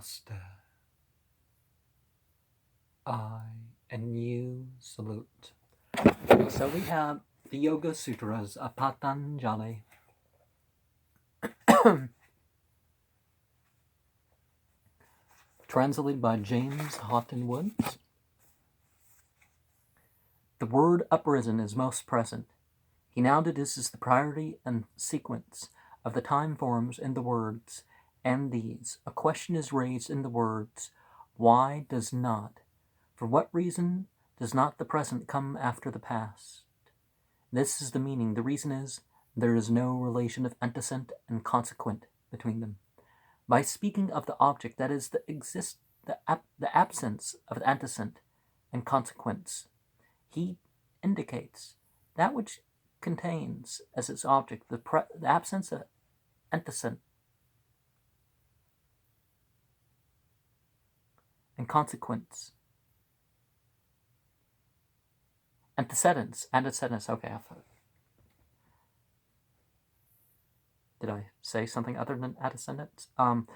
Namaste. I and you salute. So we have the Yoga Sutras of Patanjali. Translated by James Haughton Woods. The word uprisen is most present. He now deduces the priority and sequence of the time forms in the words, and these. A question is raised in the words, why does not? For what reason does not the present come after the past? This is the meaning. The reason is, there is no relation of antecedent and consequent between them. By speaking of the object, that is, the absence of the antecedent and consequence, he indicates that which contains as its object the absence of antecedent and consequence. Antecedents, okay. Did I say something other than antecedents? And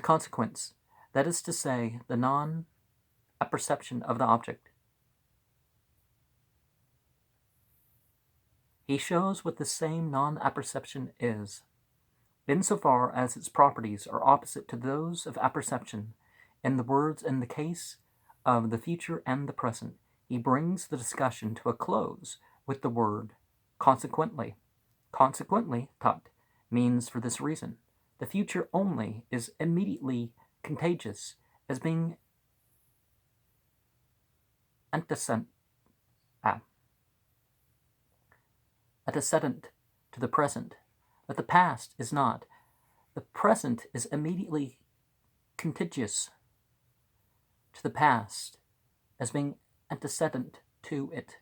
consequence, that is to say, the non-apperception of the object. He shows what the same non-apperception is, insofar as its properties are opposite to those of apperception. In the words, in the case of the future and the present, he brings the discussion to a close with the word consequently. Consequently, tat, means for this reason. The future only is immediately contagious as being antecedent to the present, but the past is not. The present is immediately contagious to the past as being antecedent to it,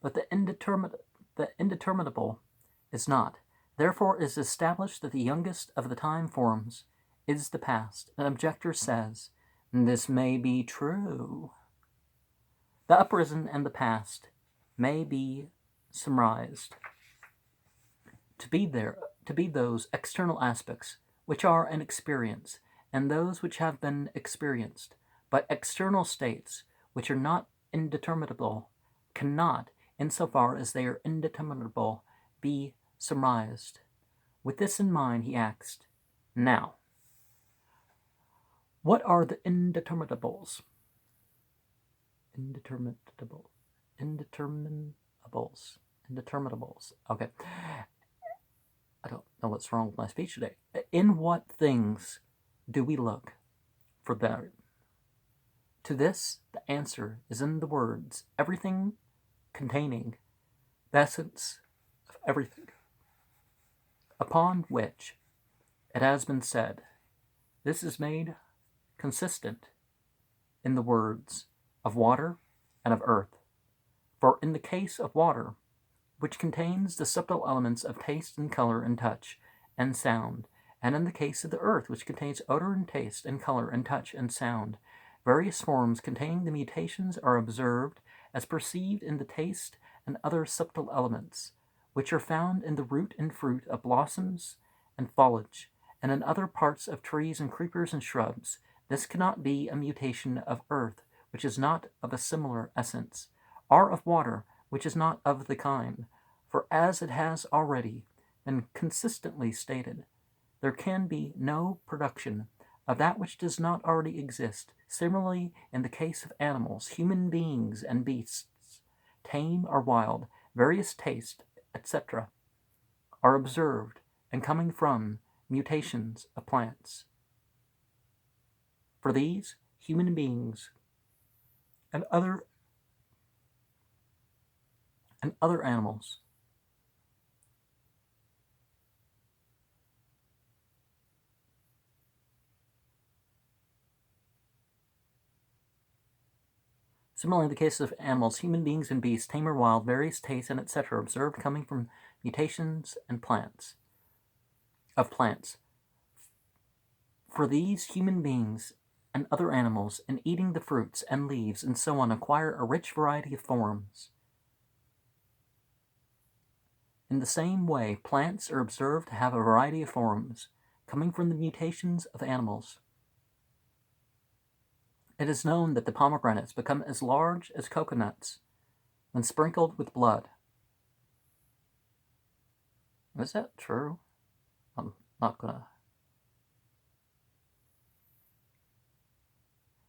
but the indeterminable is not. Therefore it is established that the youngest of the time forms is the past. An objector says, this may be true. The uprisen and the past may be summarized to be those external aspects which are an experience, and those which have been experienced, but external states which are not indeterminable cannot, insofar as they are indeterminable, be surmised. With this in mind, he asked, now, what are the indeterminables? Indeterminables. Okay. I don't know what's wrong with my speech today. In what things do we look for that? To this, the answer is in the words, everything containing the essence of everything, upon which it has been said. This is made consistent in the words of water and of earth. For in the case of water, which contains the subtle elements of taste and color and touch and sound, and in the case of the earth, which contains odor and taste and color and touch and sound, various forms containing the mutations are observed as perceived in the taste and other subtle elements, which are found in the root and fruit of blossoms and foliage, and in other parts of trees and creepers and shrubs. This cannot be a mutation of earth, which is not of a similar essence, or of water, which is not of the kind. For as it has already been consistently stated, there can be no production of that which does not already exist. Similarly, in the case of animals, human beings and beasts, tame or wild, various tastes, etc., are observed and coming from mutations of plants. For these, human beings and other animals Similarly, in the case of animals, human beings and beasts, tame or wild, various tastes, and etc., observed coming from mutations and plants. For these, human beings and other animals, in eating the fruits and leaves and so on, acquire a rich variety of forms. In the same way, plants are observed to have a variety of forms, coming from the mutations of animals. It is known that the pomegranates become as large as coconuts when sprinkled with blood. Is that true? I'm not gonna.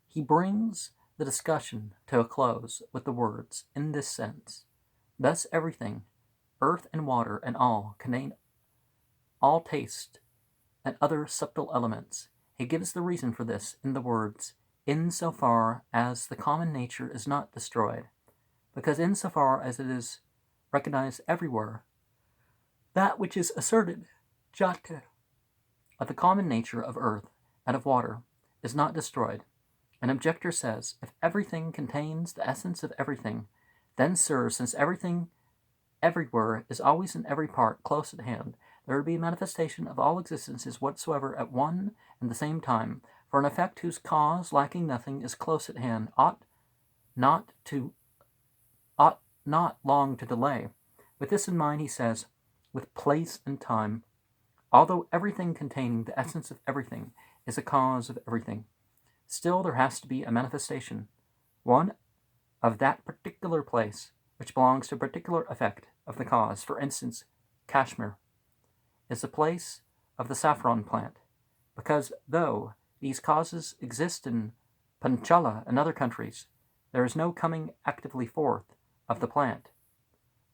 He brings the discussion to a close with the words, in this sense, thus everything, earth and water and all, contain all taste and other subtle elements. He gives the reason for this in the words, in so far as the common nature is not destroyed, because in so far as it is recognized everywhere, that which is asserted, jata, of the common nature of earth and of water is not destroyed. An objector says, if everything contains the essence of everything, then, sir, since everything everywhere is always in every part close at hand, there would be a manifestation of all existences whatsoever at one and the same time, for an effect whose cause, lacking nothing, is close at hand, ought not long to delay. With this in mind, he says, with place and time, although everything containing the essence of everything is a cause of everything, still there has to be a manifestation, one of that particular place, which belongs to a particular effect of the cause. For instance, Kashmir is the place of the saffron plant, because though these causes exist in Panchala and other countries, there is no coming actively forth of the plant.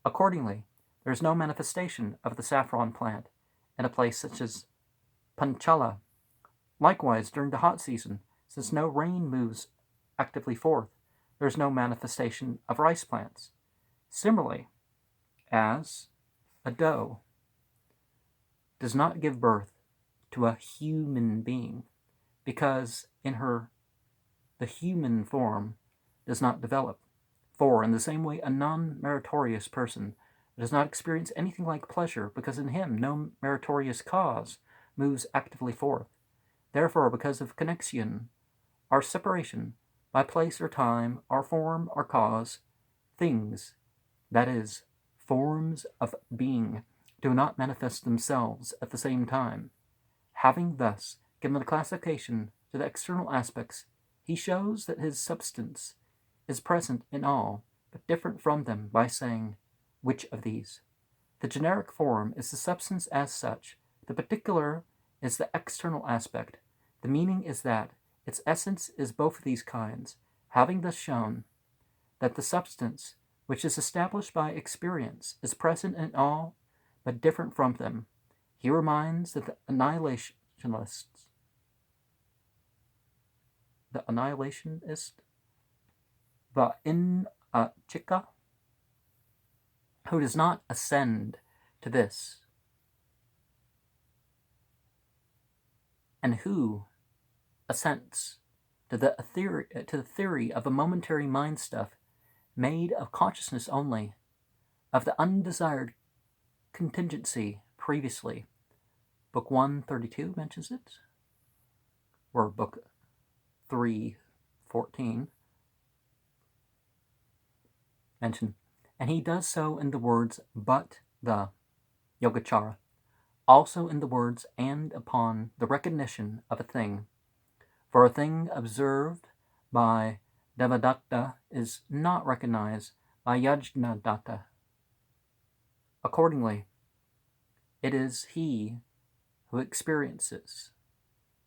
Accordingly, there is no manifestation of the saffron plant in a place such as Panchala. Likewise, during the hot season, since no rain moves actively forth, there is no manifestation of rice plants. Similarly, as a doe does not give birth to a human being, because in her the human form does not develop. For, in the same way, a non-meritorious person does not experience anything like pleasure, because in him no meritorious cause moves actively forth. Therefore, because of connexion, our separation, by place or time, our form, our cause, things, that is, forms of being, do not manifest themselves at the same time. Having thus given the classification to the external aspects, he shows that his substance is present in all, but different from them by saying, which of these? The generic form is the substance as such, the particular is the external aspect. The meaning is that its essence is both of these kinds, having thus shown that the substance, which is established by experience, is present in all, but different from them. He reminds that the annihilationists, the Chika, who does not ascend to this, and who assents to the theory of a momentary mind stuff made of consciousness only, of the undesired contingency previously. Book 132 mentions it, or book 314 mention, and he does so in the words but the Yogacara, also in the words and upon the recognition of a thing. For a thing observed by Devadatta is not recognized by Yajnadatta. Accordingly, it is he who experiences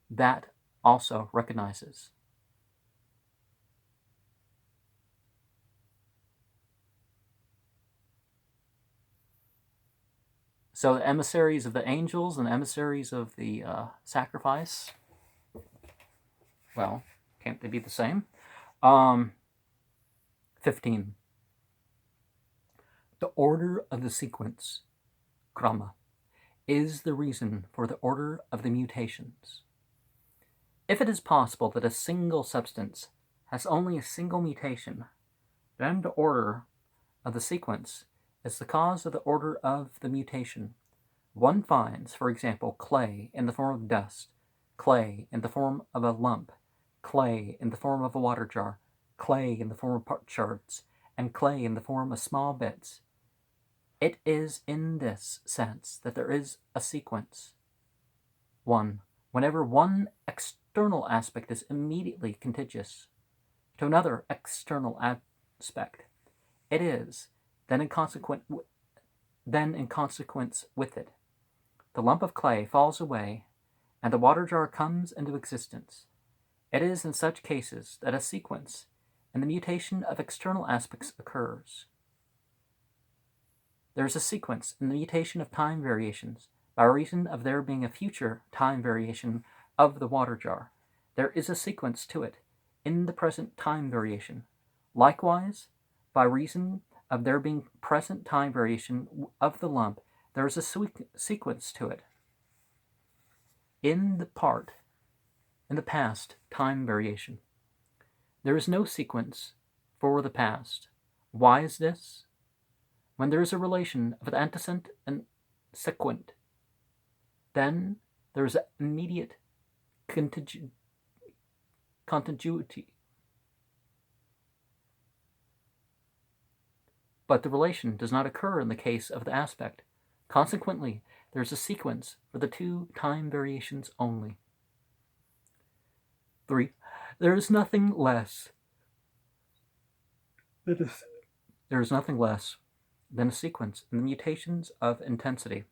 that also recognizes. So the emissaries of the angels and emissaries of the sacrifice, well, can't they be the same? 15. The order of the sequence, krama, is the reason for the order of the mutations. If it is possible that a single substance has only a single mutation, then the order of the sequence is the cause of the order of the mutation. One finds, for example, clay in the form of dust, clay in the form of a lump, clay in the form of a water jar, clay in the form of potsherds, and clay in the form of small bits. It is in this sense that there is a sequence. 1. Whenever one external aspect is immediately contiguous to another external aspect. It is, then in consequence with it, the lump of clay falls away, and the water jar comes into existence. It is in such cases that a sequence in the mutation of external aspects occurs. There is a sequence in the mutation of time variations by reason of there being a future time variation of the water jar. There is a sequence to it in the present time variation. Likewise, by reason of there being present time variation of the lump, there is a sequence to it in the past time variation. There is no sequence for the past. Why is this? When there is a relation of the antecedent and sequent, then there is an immediate contiguity. But the relation does not occur in the case of the aspect. Consequently, there is a sequence for the two time variations only. 3. There is nothing less than a sequence in the mutations of intensity,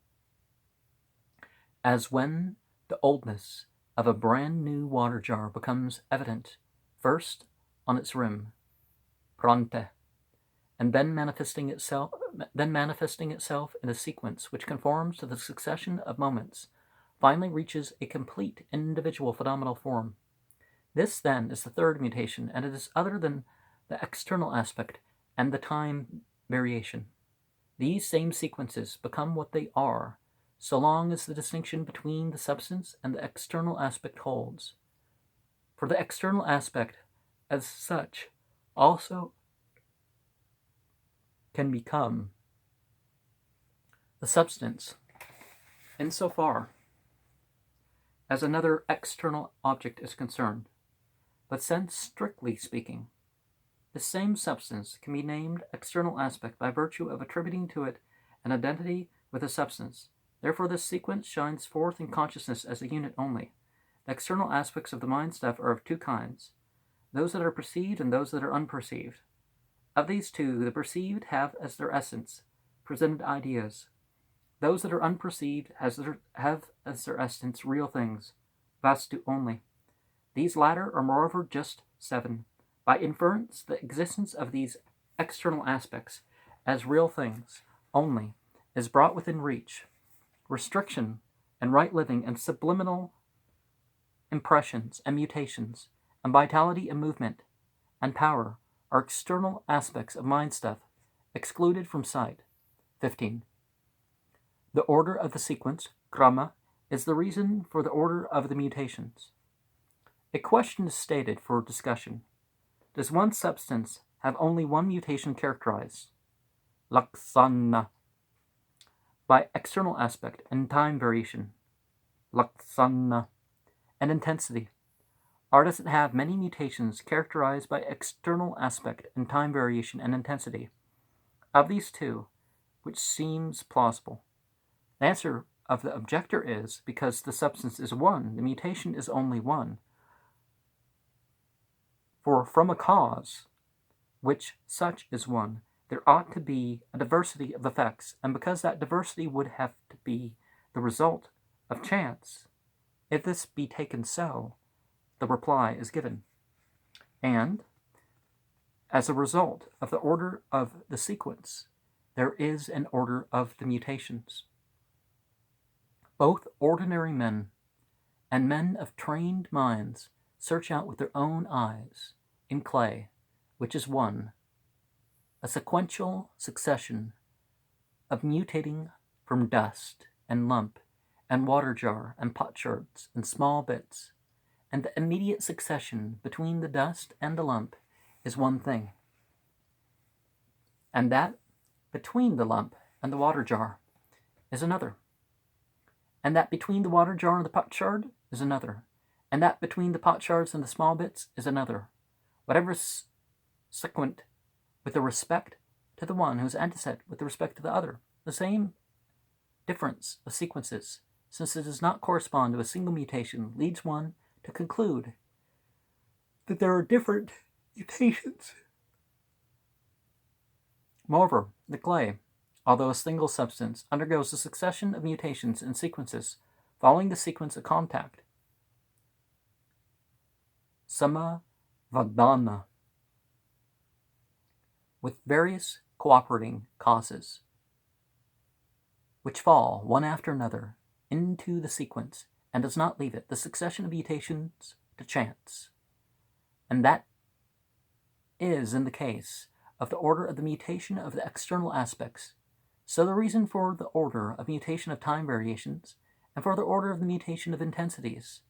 as when the oldness of a brand new water jar becomes evident first on its rim, prante, and then manifesting itself in a sequence which conforms to the succession of moments, finally reaches a complete individual phenomenal form. This, then, is the third mutation, and it is other than the external aspect and the time variation. These same sequences become what they are, so long as the distinction between the substance and the external aspect holds. For the external aspect, as such, also can become the substance insofar as another external object is concerned. But since, strictly speaking, the same substance can be named external aspect by virtue of attributing to it an identity with a substance, therefore this sequence shines forth in consciousness as a unit only. The external aspects of the mind stuff are of two kinds, those that are perceived and those that are unperceived. Of these two, the perceived have as their essence presented ideas. Those that are unperceived have as their essence real things, vastu only. These latter are moreover just 7. By inference, the existence of these external aspects as real things only is brought within reach. Restriction and right living and subliminal impressions and mutations and vitality and movement and power are external aspects of mind stuff, excluded from sight. 15. The order of the sequence, krama, is the reason for the order of the mutations. A question is stated for discussion. Does one substance have only one mutation characterized, laksana, by external aspect and time variation, laksana, and intensity? Or does it have many mutations characterized by external aspect and time variation and intensity? Of these two, which seems plausible? The answer of the objector is, because the substance is one, the mutation is only one. For from a cause, which such is one, there ought to be a diversity of effects, and because that diversity would have to be the result of chance, if this be taken so, the reply is given. And, as a result of the order of the sequence, there is an order of the mutations. Both ordinary men and men of trained minds search out with their own eyes, in clay, which is one, a sequential succession of mutating from dust and lump and water jar and potsherds and small bits, and the immediate succession between the dust and the lump is one thing, and that between the lump and the water jar is another, and that between the water jar and the potsherd is another, and that between the potsherds and the small bits is another. Whatever is sequent with the respect to the one who is antecedent with the respect to the other. The same difference of sequences, since it does not correspond to a single mutation, leads one to conclude that there are different mutations. Moreover, the clay, although a single substance, undergoes a succession of mutations and sequences following the sequence of contact. Samavadana, with various cooperating causes, which fall one after another into the sequence and does not leave it the succession of mutations to chance. And that is in the case of the order of the mutation of the external aspects. So the reason for the order of mutation of time variations and for the order of the mutation of intensities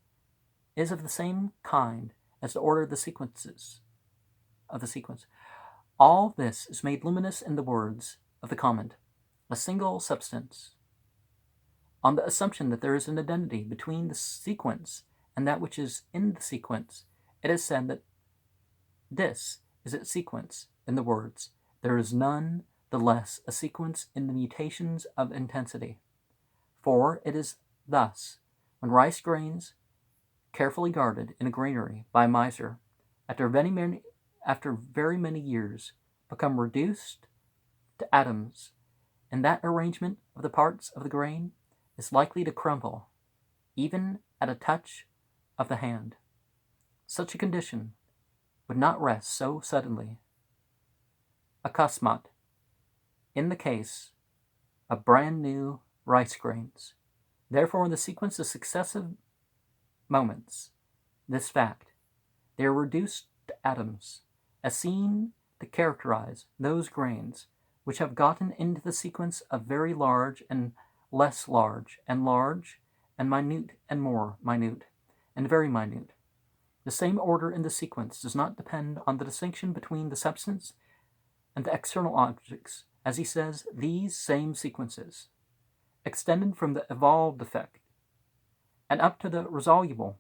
is of the same kind as the order of the sequences of the sequence. All this is made luminous in the words of the comment, a single substance. On the assumption that there is an identity between the sequence and that which is in the sequence, it is said that this is its sequence in the words, there is none the less a sequence in the mutations of intensity. For it is thus, when rice grains, carefully guarded in a granary by a miser, after very many years, become reduced to atoms, and that arrangement of the parts of the grain is likely to crumble, even at a touch of the hand. Such a condition would not rest so suddenly, akasmat, in the case of brand new rice grains. Therefore, in the sequence of successive moments, this fact, they are reduced to atoms, as seen to characterize those grains which have gotten into the sequence of very large and less large and minute and more minute and very minute. The same order in the sequence does not depend on the distinction between the substance and the external objects, as he says, these same sequences, extended from the evolved effect and up to the resoluble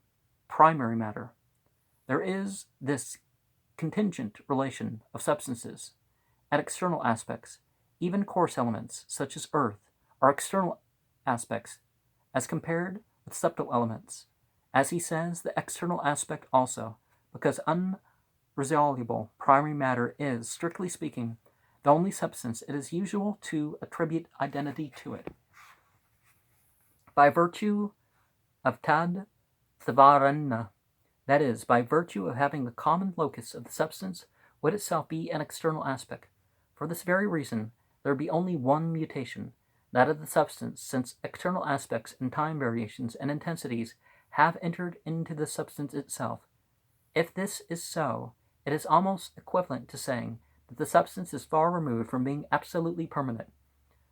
primary matter. There is this contingent relation of substances at external aspects. Even coarse elements, such as earth, are external aspects as compared with subtle elements. As he says, the external aspect also, because unresoluble primary matter is, strictly speaking, the only substance it is usual to attribute identity to it. By virtue of tad thavarana, that is, by virtue of having the common locus of the substance, would itself be an external aspect. For this very reason, there would be only one mutation, that of the substance, since external aspects and time variations and intensities have entered into the substance itself. If this is so, it is almost equivalent to saying that the substance is far removed from being absolutely permanent.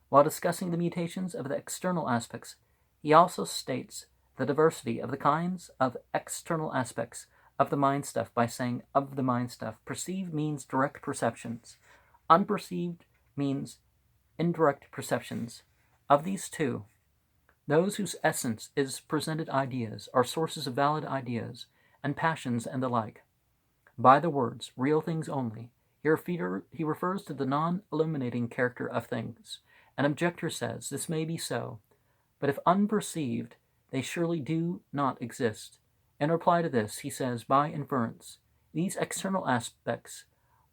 While discussing the mutations of the external aspects, he also states the diversity of the kinds of external aspects of the mind stuff by saying of the mind stuff. Perceived means direct perceptions. Unperceived means indirect perceptions. Of these two, those whose essence is presented ideas are sources of valid ideas and passions and the like. By the words, real things only, he refers to the non-illuminating character of things. An objector says this may be so, but if unperceived, they surely do not exist. In reply to this, he says, by inference, these external aspects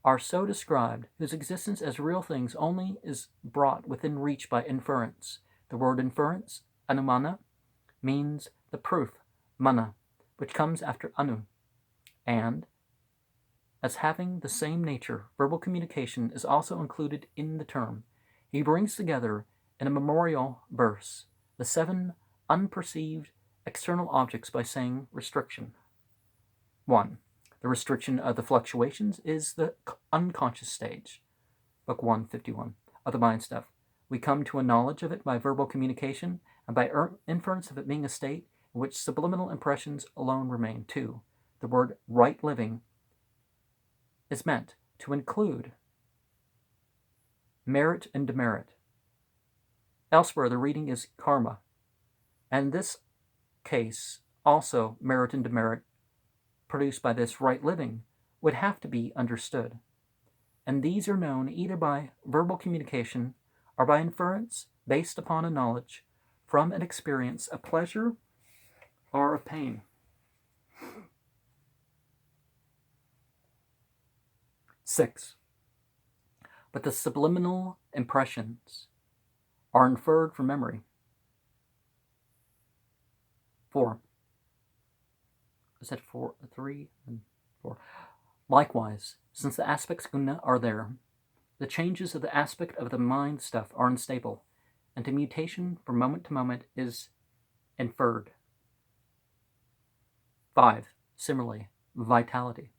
are so described, whose existence as real things only is brought within reach by inference. The word inference, anumana, means the proof, mana, which comes after anu, and as having the same nature, verbal communication is also included in the term. He brings together in a memorial verse the 7 unperceived external objects by saying restriction. 1. The restriction of the fluctuations is the unconscious stage, Book 151, of the mind stuff. We come to a knowledge of it by verbal communication and by inference of it being a state in which subliminal impressions alone remain. 2. The word right living is meant to include merit and demerit. Elsewhere, the reading is karma, and in this case, also merit and demerit produced by this right living would have to be understood. And these are known either by verbal communication or by inference based upon a knowledge from an experience of pleasure or of pain. 6. But the subliminal impressions are inferred from memory. 4. I said 4, 3, and 4. Likewise, since the aspects guna are there, the changes of the aspect of the mind stuff are unstable, and the mutation from moment to moment is inferred. 5. Similarly, vitality,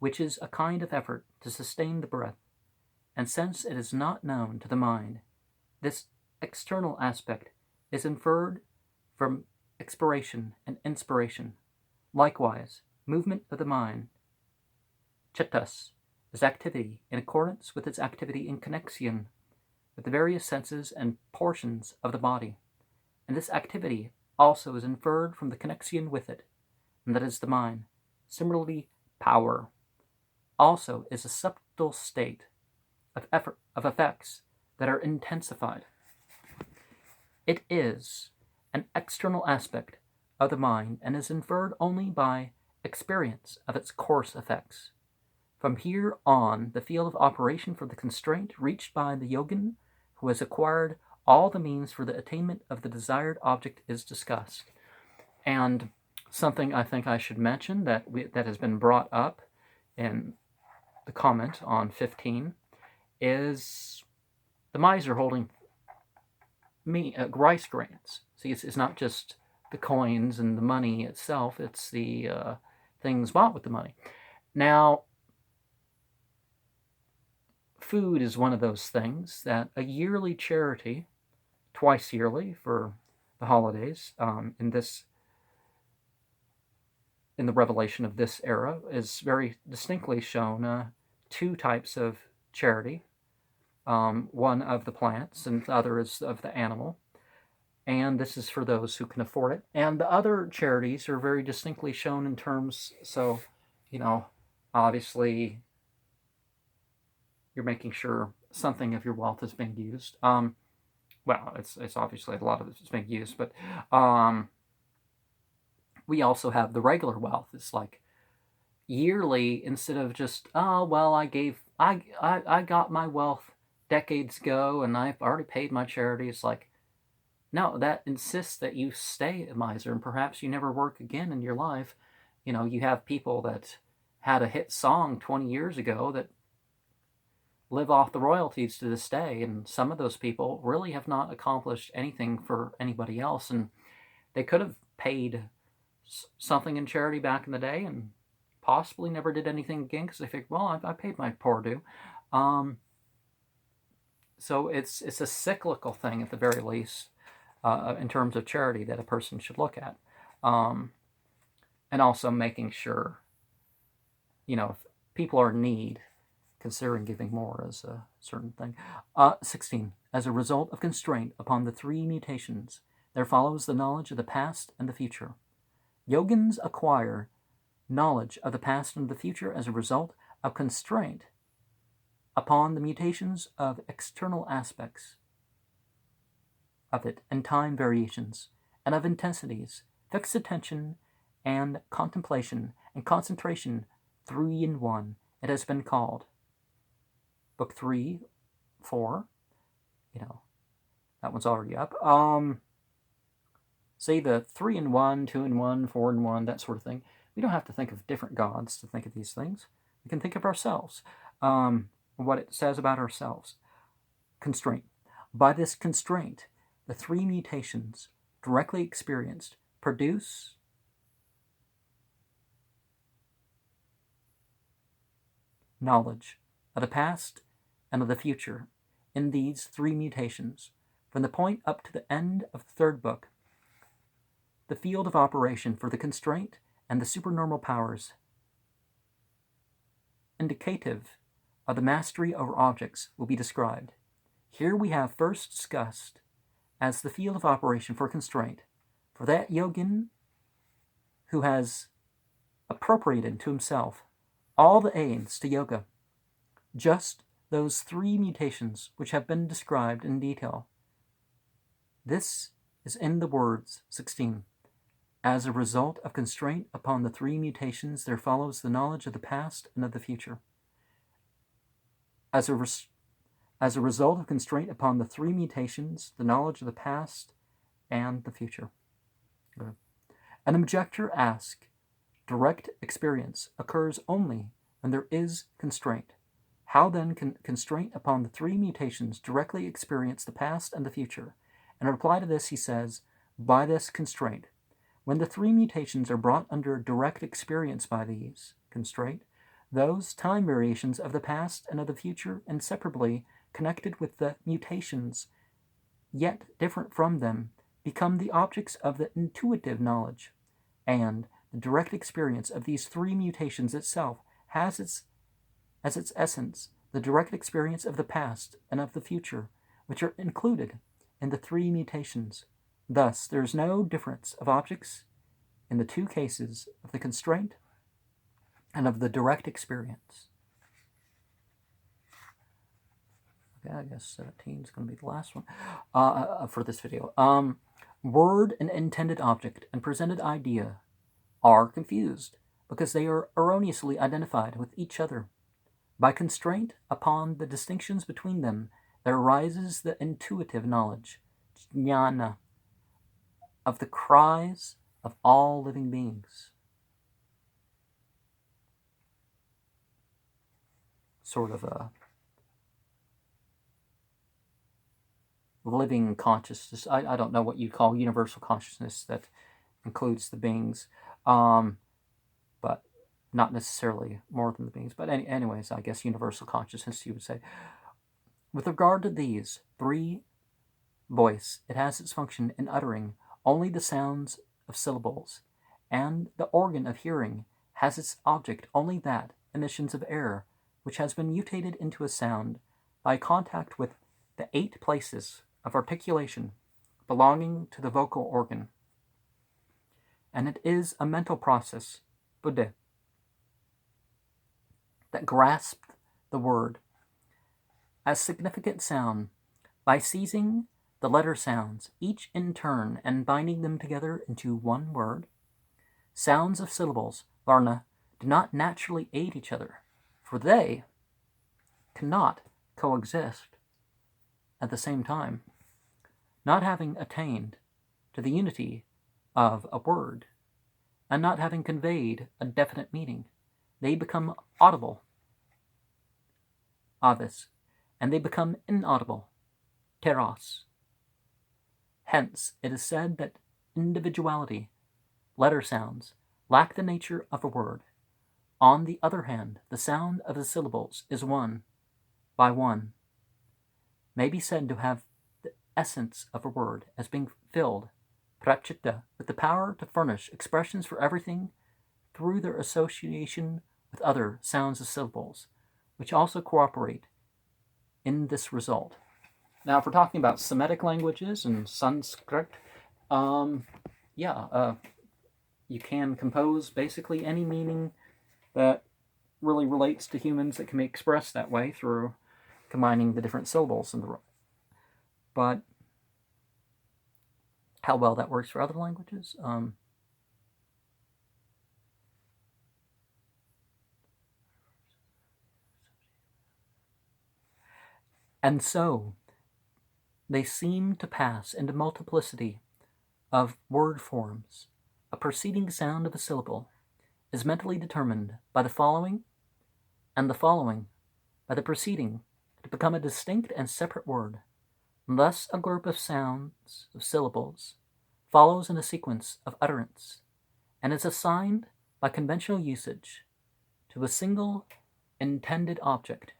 which is a kind of effort to sustain the breath, and since it is not known to the mind, this external aspect is inferred from expiration and inspiration. Likewise, movement of the mind, cittas, is activity in accordance with its activity in connection with the various senses and portions of the body, and this activity also is inferred from the connection with it, and that is the mind. Similarly, power also is a subtle state of effects that are intensified. It is an external aspect of the mind and is inferred only by experience of its coarse effects. From here on, the field of operation for the constraint reached by the yogin who has acquired all the means for the attainment of the desired object is discussed. And something I think I should mention that has been brought up in the comment on 15 is the miser holding rice grains. See, it's not just the coins and the money itself, it's the things bought with the money. Now, food is one of those things that a yearly charity, twice yearly for the holidays, in the revelation of this era, is very distinctly shown 2 types of charity. One of the plants and the other is of the animal. And this is for those who can afford it. And the other charities are very distinctly shown in terms, so, obviously you're making sure something of your wealth is being used. Well, it's obviously a lot of it is being used, but we also have the regular wealth. It's like yearly, instead of just, oh, well, I got my wealth decades ago and I've already paid my charity. It's like, no, that insists that you stay a miser and perhaps you never work again in your life. You have people that had a hit song 20 years ago that live off the royalties to this day, and some of those people really have not accomplished anything for anybody else, and they could have paid something in charity back in the day and possibly never did anything again because they figured, well, I paid my poor due. So it's a cyclical thing at the very least in terms of charity that a person should look at. And also making sure, if people are in need, considering giving more as a certain thing. 16. As a result of constraint upon the 3 mutations, there follows the knowledge of the past and the future. Yogins acquire knowledge of the past and the future as a result of constraint upon the mutations of external aspects of it and time variations, and of intensities, fixed attention, and contemplation and concentration 3 in 1. It has been called. Book 3, 4, that one's already up. Say the 3 in 1, 2 in 1, 4 in 1, that sort of thing. We don't have to think of different gods to think of these things. We can think of ourselves, what it says about ourselves. Constraint. By this constraint, the 3 mutations directly experienced produce knowledge of the past and of the future in these 3 mutations. From the point up to the end of the 3rd book, the field of operation for the constraint and the supernormal powers indicative of the mastery over objects will be described. Here we have first discussed as the field of operation for constraint, for that yogin who has appropriated to himself all the aids to yoga, just those 3 mutations which have been described in detail. This is in the words 16. As a result of constraint upon the 3 mutations, there follows the knowledge of the past and of the future. As a result of constraint upon the three mutations, the knowledge of the past and the future. An objector asks, direct experience occurs only when there is constraint. How then can constraint upon the three mutations directly experience the past and the future? In reply to this, he says, by this constraint. When the three mutations are brought under direct experience by these constraint, those time variations of the past and of the future inseparably connected with the mutations, yet different from them, become the objects of the intuitive knowledge, and the direct experience of these three mutations itself has as its essence the direct experience of the past and of the future, which are included in the three mutations. Thus, there is no difference of objects in the two cases of the constraint and of the direct experience. Okay, I guess 17 is going to be the last one for this video. Word and intended object and presented idea are confused because they are erroneously identified with each other. By constraint upon the distinctions between them, there arises the intuitive knowledge, jnana, of the cries of all living beings. Sort of a living consciousness. I don't know what you'd call universal consciousness that includes the beings, but not necessarily more than the beings. But anyways, I guess universal consciousness, you would say. With regard to these three, voice, it has its function in uttering only the sounds of syllables, and the organ of hearing has its object only that emissions of air which has been mutated into a sound by contact with the 8 places of articulation belonging to the vocal organ. And it is a mental process, buddhi, that grasped the word as significant sound by seizing the letter sounds, each in turn, and binding them together into one word. Sounds of syllables, varna, do not naturally aid each other, for they cannot coexist at the same time. Not having attained to the unity of a word, and not having conveyed a definite meaning, they become audible, avis, and they become inaudible, teros. Hence, it is said that individuality, letter sounds, lack the nature of a word. On the other hand, the sound of the syllables is one by one, may be said to have the essence of a word as being filled, prachitta, with the power to furnish expressions for everything through their association with other sounds of syllables, which also cooperate in this result. Now, if we're talking about Semitic languages and Sanskrit, you can compose basically any meaning that really relates to humans that can be expressed that way through combining the different syllables. But how well that works for other languages? And so, they seem to pass into multiplicity of word forms. A preceding sound of a syllable is mentally determined by the following, and the following by the preceding, to become a distinct and separate word. Thus, a group of sounds, of syllables, follows in a sequence of utterance, and is assigned by conventional usage to a single intended object.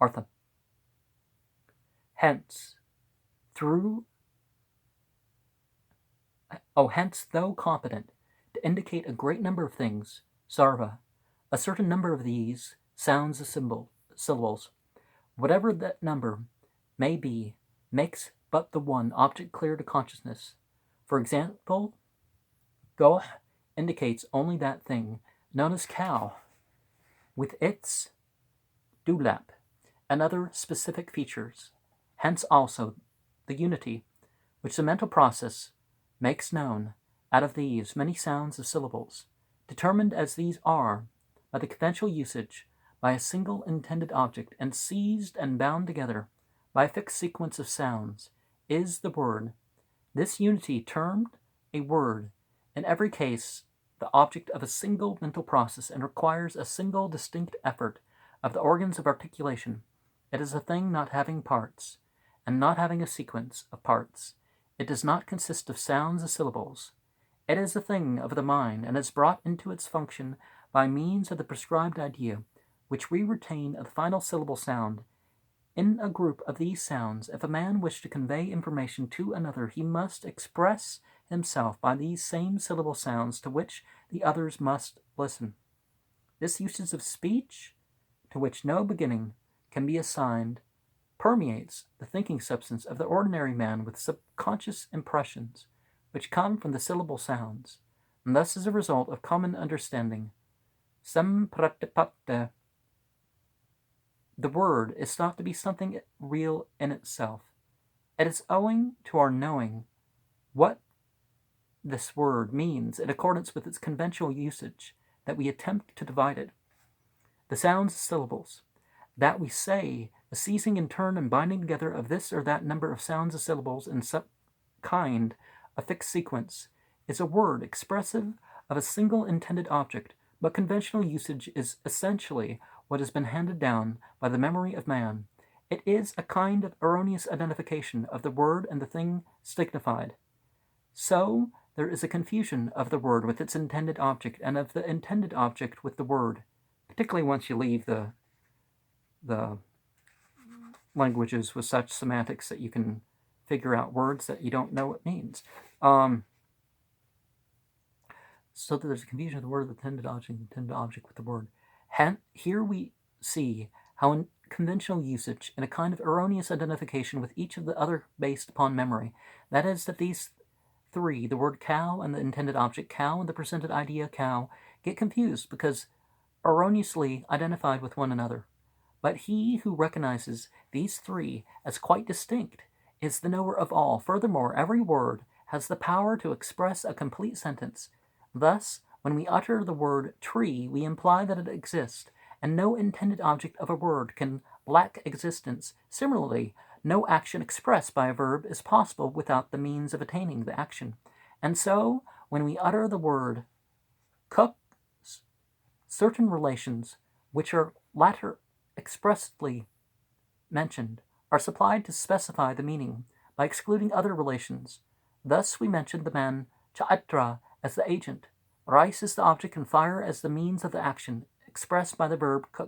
Artha. Hence, though competent to indicate a great number of things, sarva, a certain number of these sounds of syllables, whatever that number may be, makes but the one object clear to consciousness. For example, goh indicates only that thing known as cow, with its dulap and other specific features. Hence also the unity which the mental process makes known out of these many sounds of syllables, determined as these are by the conventional usage, by a single intended object, and seized and bound together by a fixed sequence of sounds, is the word. This unity, termed a word, in every case the object of a single mental process, and requires a single distinct effort of the organs of articulation. It is a thing not having parts, and not having a sequence of parts. It does not consist of sounds of syllables. It is a thing of the mind, and is brought into its function by means of the prescribed idea, which we retain of the final syllable sound. In a group of these sounds, if a man wish to convey information to another, he must express himself by these same syllable sounds to which the others must listen. This usage of speech, to which no beginning can be assigned, permeates the thinking substance of the ordinary man with subconscious impressions which come from the syllable sounds, and thus as a result of common understanding. Sampratipatta, the word, is thought to be something real in itself. It is owing to our knowing what this word means in accordance with its conventional usage that we attempt to divide it. The sounds of syllables, that we say, the seizing in turn and binding together of this or that number of sounds of syllables in some kind of fixed sequence, is a word expressive of a single intended object, but conventional usage is essentially what has been handed down by the memory of man. It is a kind of erroneous identification of the word and the thing signified. So there is a confusion of the word with its intended object, and of the intended object with the word, particularly once you leave the languages with such semantics that you can figure out words that you don't know what means. So that there's a confusion of the word, the intended object with the word. Here we see how in conventional usage, in a kind of erroneous identification with each of the other based upon memory, that is, that these three, the word cow and the intended object cow and the presented idea cow, get confused because erroneously identified with one another. But he who recognizes these three as quite distinct is the knower of all. Furthermore, every word has the power to express a complete sentence. Thus, when we utter the word tree, we imply that it exists, and no intended object of a word can lack existence. Similarly, no action expressed by a verb is possible without the means of attaining the action. And so, when we utter the word cook, certain relations, which are latter expressly mentioned, are supplied to specify the meaning by excluding other relations. Thus we mention the man chaitra as the agent, rice as the object, and fire as the means of the action expressed by the verb cook.